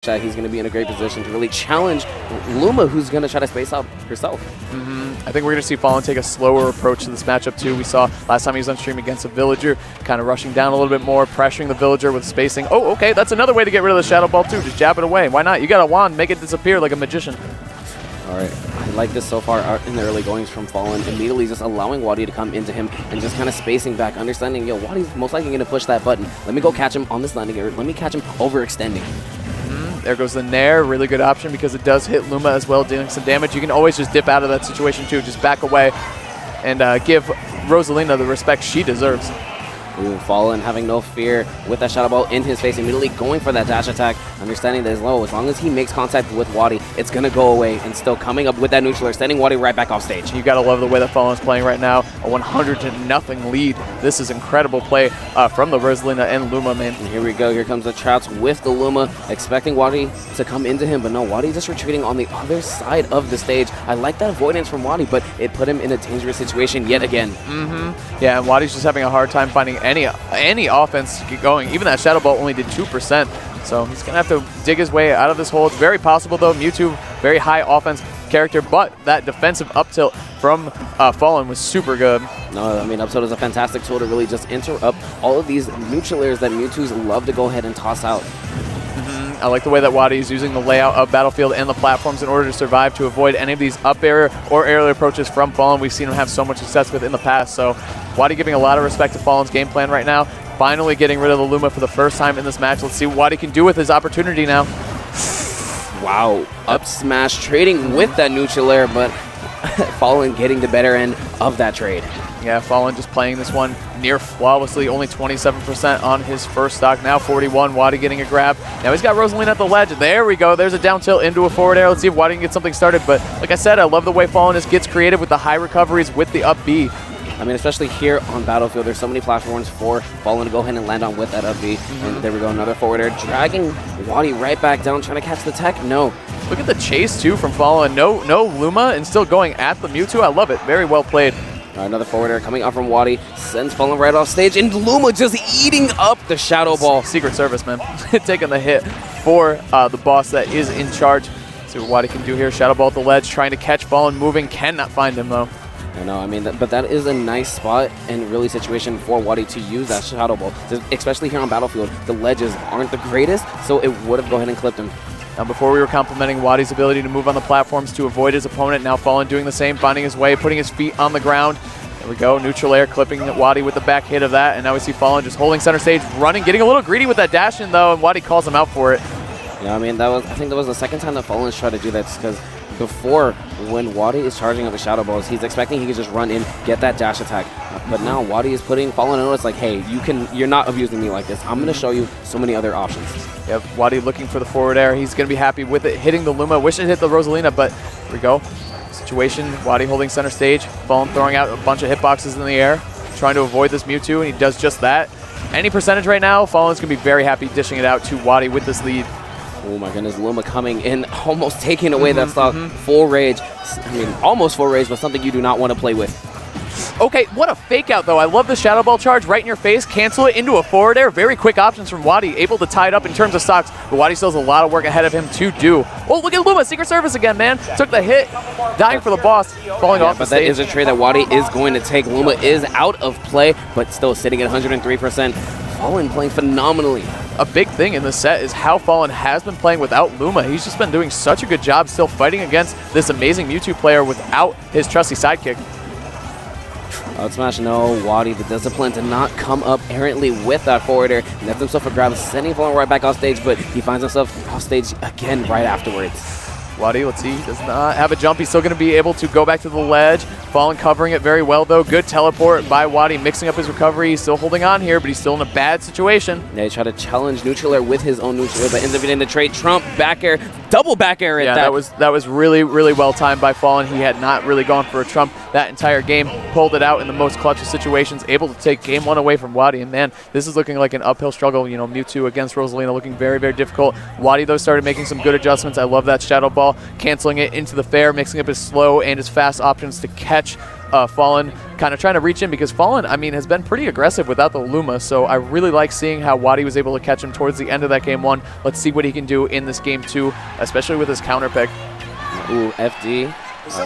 he's going to be in a great position to really challenge Luma, who's going to try to space out herself. I think we're going to see Falln take a slower approach to this matchup too. We saw last time he was on stream against a villager, kind of rushing down a little bit more, pressuring the villager with spacing. Oh, okay, that's another way to get rid of the Shadow Ball too. Just jab it away. Why not? You got a wand, make it disappear like a magician. All right, I like this so far in the early goings from Falln, immediately just allowing WaDi to come into him and just kind of spacing back, understanding, yo, WaDi's most likely going to push that button. Let me go catch him on this landing area. Let me catch him overextending. There goes the Nair, really good option because it does hit Luma as well, dealing some damage. You can always just dip out of that situation too, just back away and give Rosalina the respect she deserves. Ooh, Falln having no fear with that Shadow Ball in his face, immediately going for that dash attack, understanding that as long as he makes contact with WaDi, it's going to go away, and still coming up with that neutral air, sending WaDi right back off stage. You got to love the way that Falln is playing right now, a 100-0 lead. This is incredible play from the Rosalina and Luma, man. And here we go, here comes the traps with the Luma, expecting WaDi to come into him, but no, WaDi just retreating on the other side of the stage. I like that avoidance from WaDi, but it put him in a dangerous situation yet again. Yeah, and WaDi's just having a hard time finding any offense to get going. Even that Shadow Ball only did 2%, so he's going to have to dig his way out of this hole. It's very possible, though. Mewtwo, very high offense character, but that defensive up tilt from Falln was super good. No, I mean, up tilt is a fantastic tool to really just interrupt all of these neutral airs that Mewtwo's love to go ahead and toss out. I like the way that WaDi is using the layout of Battlefield and the platforms in order to survive, to avoid any of these up air or aerial approaches from Falln. We've seen him have so much success with in the past, so WaDi giving a lot of respect to Falln's game plan right now. Finally getting rid of the Luma for the first time in this match. Let's see what WaDi can do with his opportunity now. Wow, up smash, trading with that neutral air, but Falln getting the better end of that trade. Yeah, Falln just playing this one near flawlessly, only 27% on his first stock, now 41, WaDi getting a grab. Now he's got Rosalina at the ledge. There we go, there's a down tilt into a forward air. Let's see if WaDi can get something started, but like I said, I love the way Falln gets creative with the high recoveries with the up B. I mean, especially here on Battlefield, there's so many platforms for Falln to go ahead and land on with that up B. And there we go, another forward air, dragging WaDi right back down, trying to catch the tech. No. Look at the chase, too, from Falln. No Luma, and still going at the Mewtwo. I love it. Very well played. Another forward air coming out from WaDi, sends Falln right off stage, and Luma just eating up the Shadow Ball. Secret Service, man. Taking the hit for the boss that is in charge. See what WaDi can do here. Shadow Ball at the ledge, trying to catch Falln, moving. Cannot find him, though. I know, I mean, but that is a nice spot and really situation for WaDi to use that Shadow Ball, especially here on Battlefield. The ledges aren't the greatest, so it would have go ahead and clipped him. Now, before we were complimenting WaDi's ability to move on the platforms to avoid his opponent, now Falln doing the same, finding his way, putting his feet on the ground. There we go, neutral air, clipping WaDi with the back hit of that, and now we see Falln just holding center stage, running, getting a little greedy with that dash in, though, and WaDi calls him out for it. Yeah, I mean, I think that was the second time that Falln's tried to do that, because before, when WaDi is charging up the Shadow Balls, he's expecting he can just run in, get that dash attack. But now WaDi is putting Falln on notice, like, hey, you're not abusing me like this. I'm going to show you so many other options. Yep, WaDi looking for the forward air. He's going to be happy with it, hitting the Luma. Wish it hit the Rosalina, but here we go. Situation, WaDi holding center stage. Falln throwing out a bunch of hitboxes in the air, trying to avoid this Mewtwo, and he does just that. Any percentage right now, Falln's going to be very happy dishing it out to WaDi with this lead. Oh my goodness, Luma coming in, almost taking away that stock. Full rage. I mean, almost full rage, but something you do not want to play with. Okay, what a fake out, though. I love the Shadow Ball charge right in your face. Cancel it into a forward air. Very quick options from WaDi. Able to tie it up in terms of stocks, but WaDi still has a lot of work ahead of him to do. Oh, look at Luma. Secret Service again, man. Took the hit. Dying for the boss. Falling off the stage. But that is a trade that WaDi is going to take. Luma is out of play, but still sitting at 103%. Falln playing phenomenally. A big thing in the set is how Falln has been playing without Luma. He's just been doing such a good job still fighting against this amazing Mewtwo player without his trusty sidekick. Out smash, no. WaDi, the discipline to not come up errantly with that forward air. Left himself a grab, sending Falln right back off stage, but he finds himself off stage again right afterwards. WaDi, let's see, does not have a jump. He's still going to be able to go back to the ledge. Falln covering it very well, though. Good teleport by WaDi, mixing up his recovery. He's still holding on here, but he's still in a bad situation. Yeah, he tried to challenge neutral air with his own neutral air, but ends up getting the trade. Trump, back air, double back air at that. that was really, really well timed by Falln. He had not really gone for a trump that entire game. Pulled it out in the most clutch of situations, able to take game one away from WaDi. And man, this is looking like an uphill struggle. You know, Mewtwo against Rosalina looking very, very difficult. WaDi, though, started making some good adjustments. I love that Shadow Ball. ball, canceling it into the fair, mixing up his slow and his fast options to catch Falln, kind of trying to reach in because Falln, I mean, has been pretty aggressive without the Luma, so I really like seeing how WaDi was able to catch him towards the end of that game 1. Let's see what he can do in this game 2, especially with his counter pick. Ooh, FD.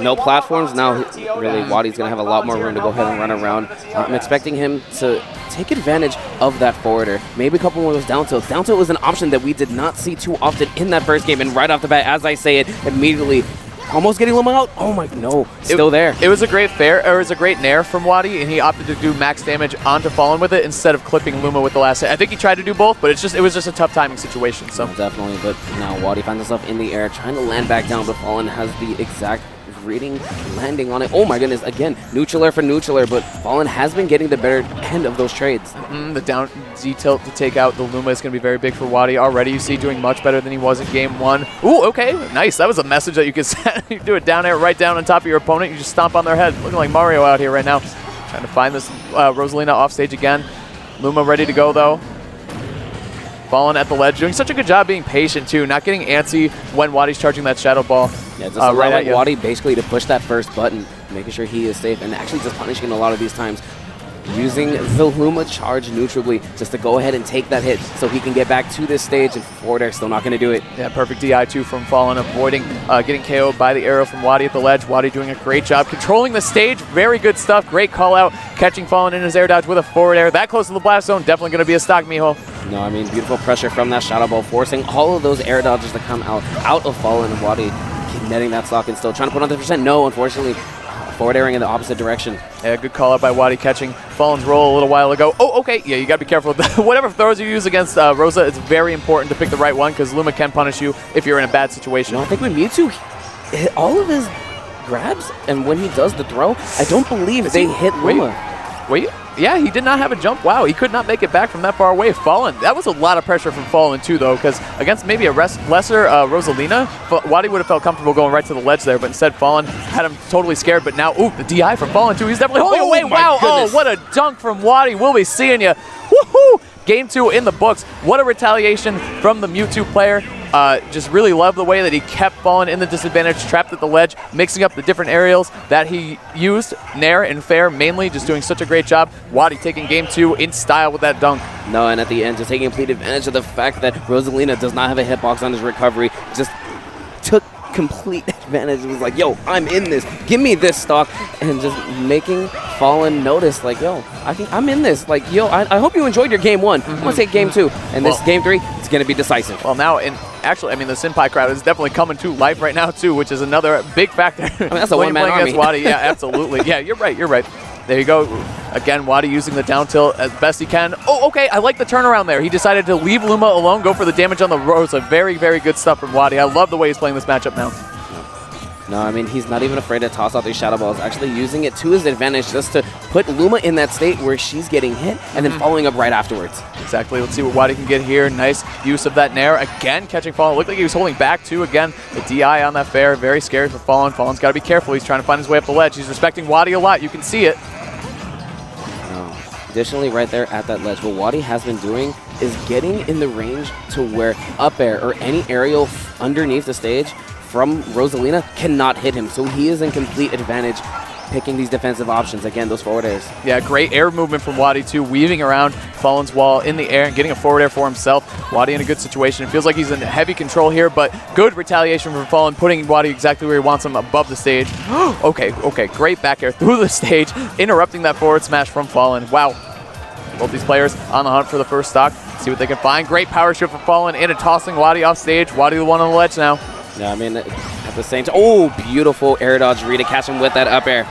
No platforms. Now, really, WaDi's going to have a lot more room to go ahead and run around. I'm expecting him to take advantage of that forwarder. Maybe a couple more of those down tilts. Down tilt was an option that we did not see too often in that first game, and right off the bat, as I say it, immediately almost getting Luma out. Oh my, no, still there. It was a great fair, or it was a great nair from WaDi, and he opted to do max damage onto Falln with it instead of clipping Luma with the last hit. I think he tried to do both, but it was just a tough timing situation. So definitely, but now WaDi finds himself in the air, trying to land back down, but Falln has the exact reading, landing on it. Oh my goodness, again, neutral for neutral, but Falln has been getting the better end of those trades. The down Z tilt to take out the Luma is going to be very big for WaDi. Already you see doing much better than he was in game 1. Ooh, okay, nice. That was a message that you could send. You do it down air right down on top of your opponent. You just stomp on their head. Looking like Mario out here right now. Trying to find this Rosalina off stage again. Luma ready to go though. Falln at the ledge, doing such a good job being patient too, not getting antsy when WaDi's charging that shadow ball. Yeah, just allowing WaDi basically to push that first button, making sure he is safe, and actually just punishing a lot of these times. Using the Luma charge neutrally just to go ahead and take that hit so he can get back to this stage, and forward air still not going to do it. Yeah, perfect DI too from Falln, avoiding getting KO'd by the arrow from WaDi at the ledge. WaDi doing a great job controlling the stage. Very good stuff. Great call out. Catching Falln in his air dodge with a forward air. That close to the blast zone. Definitely going to be a stock, mijo. No, I mean, beautiful pressure from that shadow ball, forcing all of those air dodges to come out of Falln, and WaDi netting that stock and still trying to put on the percent. No, unfortunately. Forward airing in the opposite direction. Yeah, good call out by WaDi, catching Falln's roll a little while ago. Oh, okay. Yeah, you got to be careful with that. Whatever throws you use against Rosa, it's very important to pick the right one because Luma can punish you if you're in a bad situation. No, I think when Mewtwo hit all of his grabs, and when he does the throw, I don't believe they hit Luma. Wait. Yeah, he did not have a jump. Wow, he could not make it back from that far away. Falln, that was a lot of pressure from Falln too, though, because against maybe a lesser Rosalina, WaDi would have felt comfortable going right to the ledge there, but instead Falln had him totally scared. But now, ooh, the DI from Falln too. He's definitely holding away. Wow, goodness. Oh, what a dunk from WaDi. We'll be seeing you. Woohoo! Game 2 in the books. What a retaliation from the Mewtwo player. Just really love the way that he kept Falln in the disadvantage, trapped at the ledge, mixing up the different aerials that he used, nair and fair mainly, just doing such a great job. WaDi taking game 2 in style with that dunk. No, and at the end, just taking complete advantage of the fact that Rosalina does not have a hitbox on his recovery, just took complete advantage. It was like, yo, I'm in this. Give me this stock. And just making Falln notice, like, yo, I'm in this. Like, yo, I hope you enjoyed your game 1. I'm going to take game 2. And this game 3, it's going to be decisive. Well, now, actually, I mean, the Senpai crowd is definitely coming to life right now, too, which is another big factor. I mean, that's a one-man army. WaDi. Yeah, absolutely. Yeah, you're right. You're right. There you go. Again, WaDi using the down tilt as best he can. Oh, okay. I like the turnaround there. He decided to leave Luma alone, go for the damage on the Rosa. Very, very good stuff from WaDi. I love the way he's playing this matchup now. No, I mean, he's not even afraid to toss out these shadow balls, actually using it to his advantage just to put Luma in that state where she's getting hit and then following up right afterwards. Exactly. Let's see what WaDi can get here. Nice use of that nair. Again, catching Falln. Looked like he was holding back, too. Again, the DI on that fair. Very scary for Falln. Falln's got to be careful. He's trying to find his way up the ledge. He's respecting WaDi a lot. You can see it. Additionally, right there at that ledge, what WaDi has been doing is getting in the range to where up air or any aerial underneath the stage from Rosalina cannot hit him. So he is in complete advantage picking these defensive options. Again, those forward airs. Yeah, great air movement from WaDi too, weaving around Falln's wall in the air and getting a forward air for himself. WaDi in a good situation. It feels like he's in heavy control here, but good retaliation from Falln, putting WaDi exactly where he wants him, above the stage. Okay, great back air through the stage, interrupting that forward smash from Falln. Wow. Both these players on the hunt for the first stock. See what they can find. Great power shift from Falln in and tossing WaDi off stage. WaDi the one on the ledge now. Yeah, I mean, at the same time, oh, beautiful air dodge read to catch him with that up air.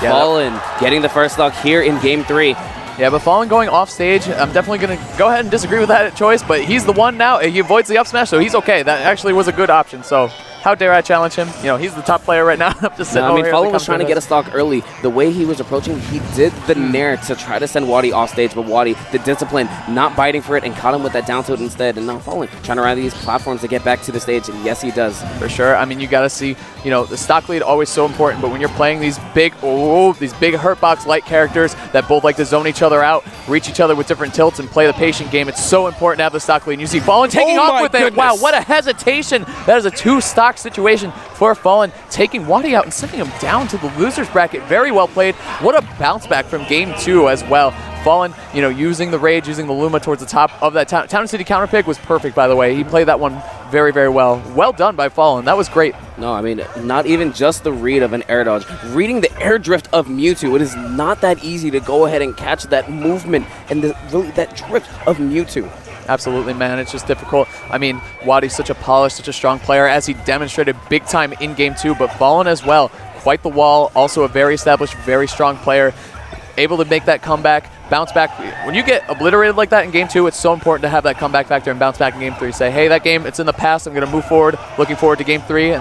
Yeah, Falln getting the first stock here in game 3. Yeah, but Falln going off stage, I'm definitely going to go ahead and disagree with that choice, but he's the one now. He avoids the up smash, so he's okay. That actually was a good option, so how dare I challenge him? You know, he's the top player right now. I'm just sitting over here. Falln was trying to get a stock early. The way he was approaching, he did the nair to try to send WaDi off stage, but WaDi, the discipline, not biting for it and caught him with that down tilt instead. And now Falln trying to ride these platforms to get back to the stage, and yes, he does. For sure. I mean, you got to see, you know, the stock lead always so important, but when you're playing these big hurtbox-like characters that both like to zone each other out, reach each other with different tilts, and play the patient game, it's so important to have the stock lead. And you see Falln taking off with it. Wow, what a hesitation. That is a 2-stock dark situation for Falln, taking WaDi out and sending him down to the loser's bracket. Very well played. What a bounce back from game 2 as well. Falln, you know, using the Rage, using the Luma towards the top of that Town and City counter pick was perfect, by the way. He played that one very, very well. Well done by Falln. That was great. No, I mean, not even just the read of an air dodge. Reading the air drift of Mewtwo, it is not that easy to go ahead and catch that movement and really that drift of Mewtwo. Absolutely, man. It's just difficult. I mean, WaDi's such a polished, such a strong player, as he demonstrated big time in game 2, but Falln as well. Quite the wall. Also a very established, very strong player. Able to make that comeback, bounce back. When you get obliterated like that in game 2, it's so important to have that comeback factor and bounce back in game 3. Say, hey, that game, it's in the past. I'm going to move forward. Looking forward to game 3.